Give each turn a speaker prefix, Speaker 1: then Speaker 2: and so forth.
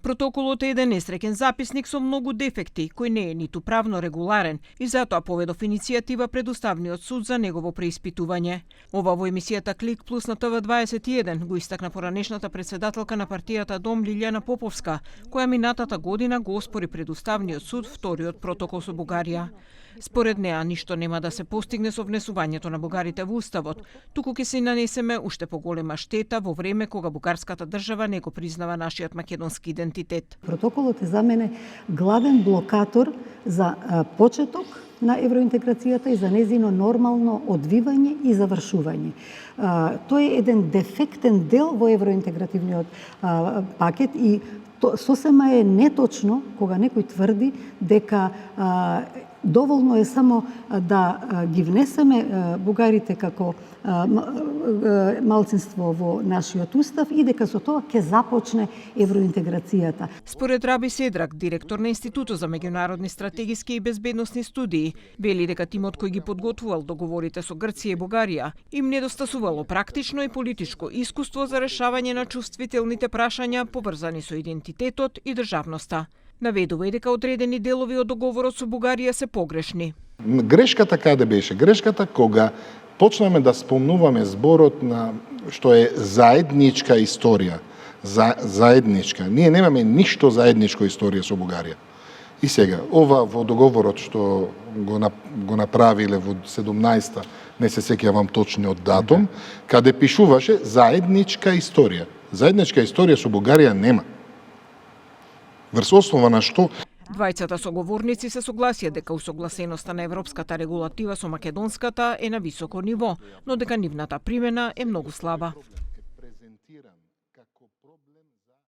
Speaker 1: Протоколот е еден несреќен записник со многу дефекти, кој не е ниту правно регуларен и затоа поведов иницијатива пред Уставниот суд за негово преиспитување. Ова во емисијата Клик Плюс на ТВ21 го истакна поранешната председателка на партијата Дом Лилјана Поповска, која минатата година го оспори пред Уставниот суд вториот протокол со Бугарија. Според неа, ништо нема да се постигне со внесувањето на бугарите во Уставот, туку ќе се нанесеме уште поголема штета во време кога бугарската држава не го признава нашиот македонски идентитет.
Speaker 2: Протоколот е за мене главен блокатор за почеток на евроинтеграцијата и за незино нормално одвивање и завршување. Тој е еден дефектен дел во евроинтегративниот пакет и сосема е неточно кога некој тврди дека доволно е само да ги внесеме бугарите како малцинство во нашиот устав и дека со тоа ќе започне евроинтеграцијата.
Speaker 1: Според Раби Седрак, директор на Институтот за меѓународни стратегиски и безбедносни студии, вели дека тимот кој ги подготвувал договорите со Грција и Бугарија им недостасувало практично и политичко искуство за решавање на чувствителните прашања поврзани со идентитетот и државноста. Наведува и дека одредени делови од договорот со Бугарија се погрешни.
Speaker 3: Грешката каде беше? Грешката кога почнеме да спомнуваме зборот на што е заедничка историја. Заедничка. Ние немаме ништо заедничко историја со Бугарија. И сега, ова во договорот што го направиле во 17-та, не се сеќавам точниот датум, каде пишуваше заедничка историја. Заедничка историја со Бугарија нема. Врз основа на што
Speaker 1: Двајцата соговорници се согласија дека усогласеноста на европската регулатива со македонската е на високо ниво, но дека нивната примена е многу слаба.